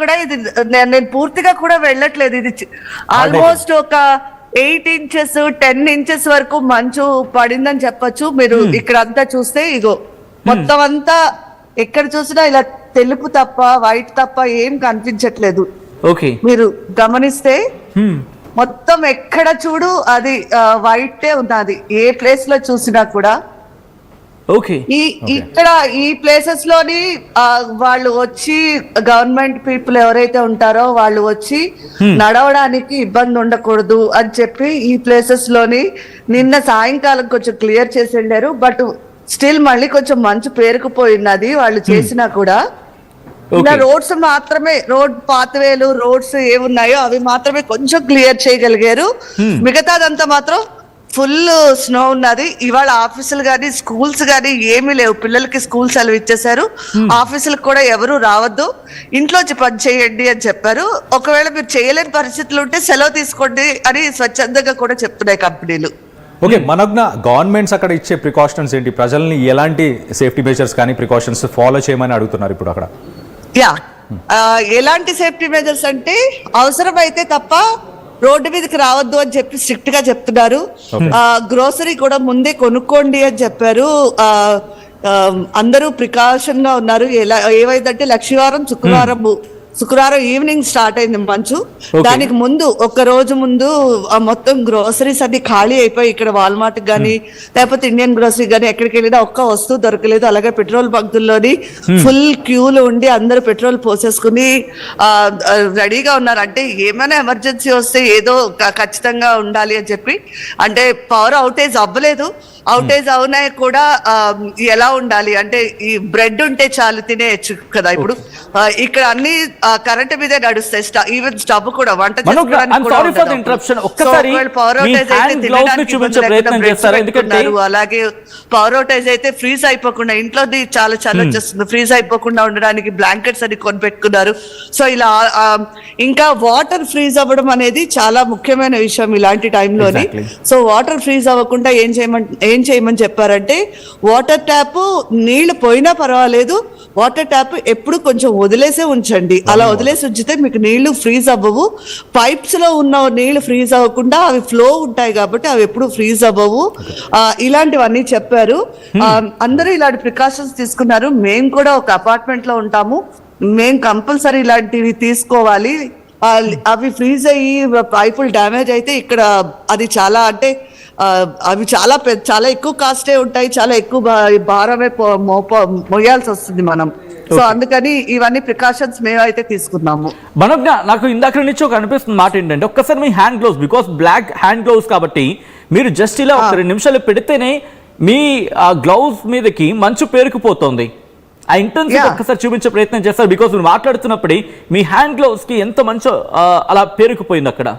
కూడా ఇది నేను పూర్తిగా కూడా వెళ్ళట్లేదు. ఇది ఆల్మోస్ట్ ఒక 8 inches 10 inches వరకు మంచు పడిందని చెప్పొచ్చు. మీరు ఇక్కడ అంతా చూస్తే ఇగో మొత్తం అంతా ఎక్కడ చూసినా ఇలా తెలుపు తప్ప వైట్ తప్ప ఏం కనిపించట్లేదు. ఓకే, మీరు గమనిస్తే మొత్తం ఎక్కడ చూడు అది వైటే ఉన్నది, ఏ ప్లేస్ లో చూసినా కూడా. ఓకే, ఇక్కడ ఈ ప్లేసెస్ లోని వాళ్ళు వచ్చి గవర్నమెంట్ పీపుల్ ఎవరైతే ఉంటారో వాళ్ళు వచ్చి నడవడానికి ఇబ్బంది ఉండకూడదు అని చెప్పి ఈ ప్లేసెస్ లోని నిన్న సాయంకాలం కొంచెం క్లియర్ చేసి వెళ్ళారు. బట్ స్టిల్ మళ్ళీ కొంచెం మంచు పేరుకుపోయినది వాళ్ళు చేసినా కూడా. రోడ్స్ మాత్రమే, రోడ్ పాత్వేలు రోడ్స్ ఏమున్నాయో అవి మాత్రమే కొంచెం క్లియర్ చేయగలిగారు. మిగతాదంతా మాత్రం ఫుల్ స్నో ఉన్నది. ఇవాళ ఆఫీసులు గానీ స్కూల్స్ గానీ ఏమీ లేవు. పిల్లలకి స్కూల్ సెలవు ఇచ్చేసారు. ఆఫీసులకు కూడా ఎవరు రావద్దు, ఇంట్లోంచి పని చేయండి అని చెప్పారు. ఒకవేళ మీరు చేయలేని పరిస్థితులు ఉంటే సెలవు తీసుకోండి అని స్వచ్ఛందంగా కూడా చెప్తున్నాయి కంపెనీలు. ఓకే మనోజ్ఞ, గవర్నమెంట్స్ అక్కడ ఇచ్చే ప్రికాషన్స్ ఏంటి? ప్రజల్ని ఎలాంటి సేఫ్టీ మెజర్స్ కానీ ప్రికాషన్స్ ఫాలో చేయమని అడుగుతున్నారు ఇప్పుడు అక్కడ? ఎలాంటి సేఫ్టీ మెజర్స్ అంటే అవసరమైతే తప్ప రోడ్డు మీదకి రావద్దు అని చెప్పి స్ట్రిక్ట్ గా చెప్తున్నారు. గ్రోసరీ కూడా ముందే కొనుక్కోండి అని చెప్పారు. అందరూ ప్రికాషన్ గా ఉన్నారు. ఏవైందంటే శుక్రవారం ఈవినింగ్ స్టార్ట్ అయింది మంచు. దానికి ముందు ఒక రోజు ముందు మొత్తం గ్రోసరీస్ అన్ని ఖాళీ అయిపోయి ఇక్కడ వాల్మార్ట్ గానీ లేకపోతే ఇండియన్ గ్రోసరీ గానీ ఎక్కడికి వెళ్ళినా ఒక్క వస్తువు దొరకలేదు. అలాగే పెట్రోల్ బంకుల్లోని ఫుల్ క్యూలు ఉండి అందరూ పెట్రోల్ పోసేసుకుని రెడీగా ఉన్నారు. అంటే ఏమైనా ఎమర్జెన్సీ వస్తే ఏదో ఖచ్చితంగా ఉండాలి అని చెప్పి. అంటే పవర్ అవుటేజ్ అవ్వలేదు, అవుటేజ్ అవునాయి కూడా ఎలా ఉండాలి అంటే ఈ బ్రెడ్ ఉంటే చాలు తినేయచ్చు కదా. ఇప్పుడు ఇక్కడ అన్ని కరెంట్ మీదే నడుస్తాయి. ఈవెన్ స్టవ్ కూడా వంట అలాగే పవర్ అవుటేజ్ అయితే ఫ్రీజ్ అయిపోకుండా ఇంట్లో చాలా చలి వచ్చేస్తుంది. ఫ్రీజ్ అయిపోకుండా ఉండడానికి బ్లాంకెట్స్ అని కొనిపెట్టుకున్నారు. సో ఇలా ఇంకా వాటర్ ఫ్రీజ్ అవ్వడం అనేది చాలా ముఖ్యమైన విషయం ఇలాంటి టైంలోని. సో వాటర్ ఫ్రీజ్ అవ్వకుండా ఏం చేయమని చెప్పారంటే వాటర్ ట్యాప్ నీళ్లు పోయినా పర్వాలేదు, వాటర్ ట్యాప్ ఎప్పుడు కొంచెం వదిలేసే ఉంచండి. అలా వదిలేసి ఉంచితే మీకు నీళ్లు ఫ్రీజ్ అవ్వవు. పైప్స్ లో ఉన్న నీళ్లు ఫ్రీజ్ అవ్వకుండా అవి ఫ్లో ఉంటాయి కాబట్టి అవి ఎప్పుడు ఫ్రీజ్ అవ్వవు. ఇలాంటివన్నీ చెప్పారు. అందరూ ఇలాంటి ప్రికాషన్స్ తీసుకున్నారు. మేము కూడా ఒక అపార్ట్మెంట్ లో ఉంటాము, మేము కంపల్సరీ ఇలాంటివి తీసుకోవాలి. అవి ఫ్రీజ్ అయ్యి పైపులు డ్యామేజ్ అయితే ఇక్కడ అది చాలా అంటే అవి చాలా ఎక్కువ కాస్టే ఉంటాయి, చాలా ఎక్కువ భారమే మోయాల్సి వస్తుంది మనం. సో అందుకని ఇవన్నీ ప్రికాషన్స్ మేమైతే తీసుకున్నాము. మనోజ్ఞ, నాకు ఇందాక నుంచి ఒక అనిపిస్తుంది మాట ఏంటంటే ఒక్కసారి మీ hand gloves, because black hand gloves కాబట్టి మీరు జస్ట్ ఇలా ఒక 2 నిమిషాలు పెడితేనే మీ గ్లౌస్ మీదకి మంచు పేరుకుపోతుంది. ఆ ఇంటెన్సిటీ ఒక్కసారి చూపించే ప్రయత్నం చేస్తారు. బికాస్ మీరు మాట్లాడుతున్నప్పుడు మీ హ్యాండ్ గ్లౌస్ కి ఎంత మంచు అలా పేరుకుపోయింది అక్కడ.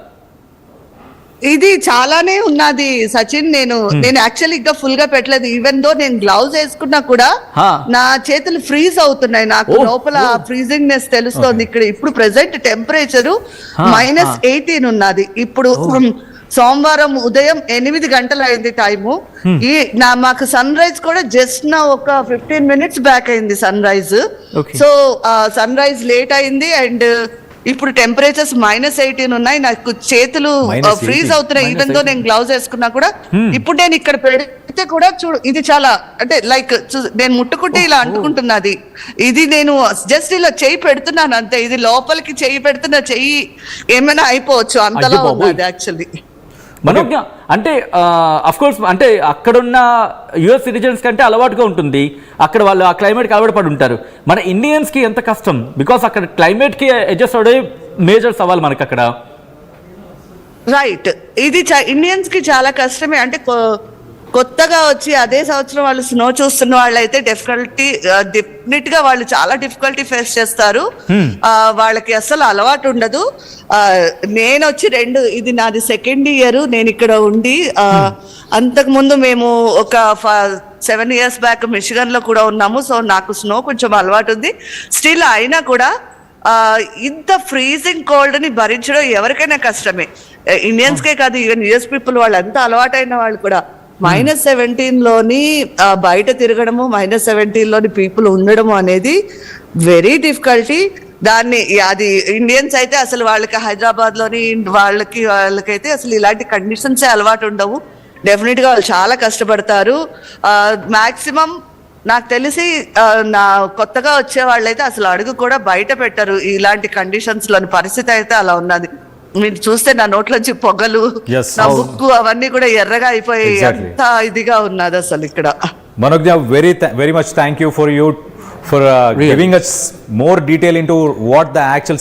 ఇది చాలానే ఉన్నది సచిన్. నేను యాక్చువల్లీ ఇంకా ఫుల్ గా పెట్టలేదు. ఈవెన్ దో నేను గ్లౌజ్ వేసుకున్నా కూడా నా చేతులు ఫ్రీజ్ అవుతున్నాయి. నాకు లోపల ఫ్రీజింగ్ నెస్ తెలుస్తోంది. ఇక్కడ ఇప్పుడు ప్రెసెంట్ టెంపరేచర్ -18 ఉన్నది. ఇప్పుడు సోమవారం ఉదయం 8 గంటలు అయింది టైము. మాకు సన్ రైజ్ కూడా జస్ట్ నా ఒక 15 minutes బ్యాక్ అయింది sunrise. So sunrise late అయింది అండ్ ఇప్పుడు టెంపరేచర్స్ -18 ఉన్నాయి. నాకు చేతులు ఫ్రీజ్ అవుతున్నాయి ఈవెన్ తో నేను గ్లౌజ్ వేసుకున్నా కూడా. ఇప్పుడు నేను ఇక్కడ పెడితే కూడా చూడు, ఇది చాలా అంటే లైక్ నేను ముట్టుకుంటే ఇలా అంటుకుంటున్నది. ఇది నేను జస్ట్ ఇలా చెయ్యి పెడుతున్నాను అంతే. ఇది లోపలికి చెయ్యి పెడుతున్నా, చెయ్యి ఏమైనా అయిపోవచ్చు అంతలా ఉన్నది యాక్చువల్లీ. మనోజ్ఞ, అంటే అఫ్ కోర్స్ అంటే అక్కడున్న యుఎస్ సిటిజన్స్ కంటే అలవాటుగా ఉంటుంది. అక్కడ వాళ్ళు ఆ క్లైమేట్కి అలవాటు పడి ఉంటారు. మన ఇండియన్స్కి ఎంత కష్టం, బికాస్ అక్కడ క్లైమేట్కి అడ్జస్ట్ అవడే మేజర్ సవాల్ మనకి అక్కడ. రైట్, ఇది ఇండియన్స్ కి చాలా కష్టమే. అంటే కొత్తగా వచ్చి అదే సంవత్సరం వాళ్ళు స్నో చూస్తున్న వాళ్ళు అయితే డెఫినెట్ గా వాళ్ళు చాలా డిఫికల్టీ ఫేస్ చేస్తారు. వాళ్ళకి అసలు అలవాటు ఉండదు. నేను వచ్చి ఇది నాది 2nd ఇయర్ నేను ఇక్కడ ఉండి. అంతకు ముందు మేము ఒక 7 years బ్యాక్ మిషిగన్ లో కూడా ఉన్నాము. సో నాకు స్నో కొంచెం అలవాటు ఉంది. స్టిల్ అయినా కూడా ఇంత ఫ్రీజింగ్ కోల్డ్ ని భరించడం ఎవరికైనా కష్టమే. ఇండియన్స్ కే కాదు, ఈవెన్ యుఎస్ పీపుల్ వాళ్ళు ఎంత అలవాటైన వాళ్ళు కూడా -17 లోని బయట తిరగడము, -17 లోని పీపుల్ ఉండడము అనేది వెరీ డిఫికల్టీ. దాన్ని అది ఇండియన్స్ అయితే అసలు వాళ్ళకి హైదరాబాద్ లోని వాళ్ళకైతే అసలు ఇలాంటి కండిషన్స్ అలవాటు ఉండవు. డెఫినెట్ గా వాళ్ళు చాలా కష్టపడతారు. మాక్సిమం నాకు తెలిసి నా కొత్తగా వచ్చే వాళ్ళైతే అసలు అడుగు కూడా బయట పెట్టరు. ఇలాంటి కండిషన్స్ లోని పరిస్థితి అయితే అలా ఉన్నది. మీరు చూస్తే నా నోట్లోంచి పొగలు, Yes. నా బుక్కు అవన్నీ కూడా ఎర్రగా అయిపోయి Exactly. ఎంత ఇదిగా ఉన్నది అసలు ఇక్కడ. Manoj, very much thank you for giving us more detail into what the actual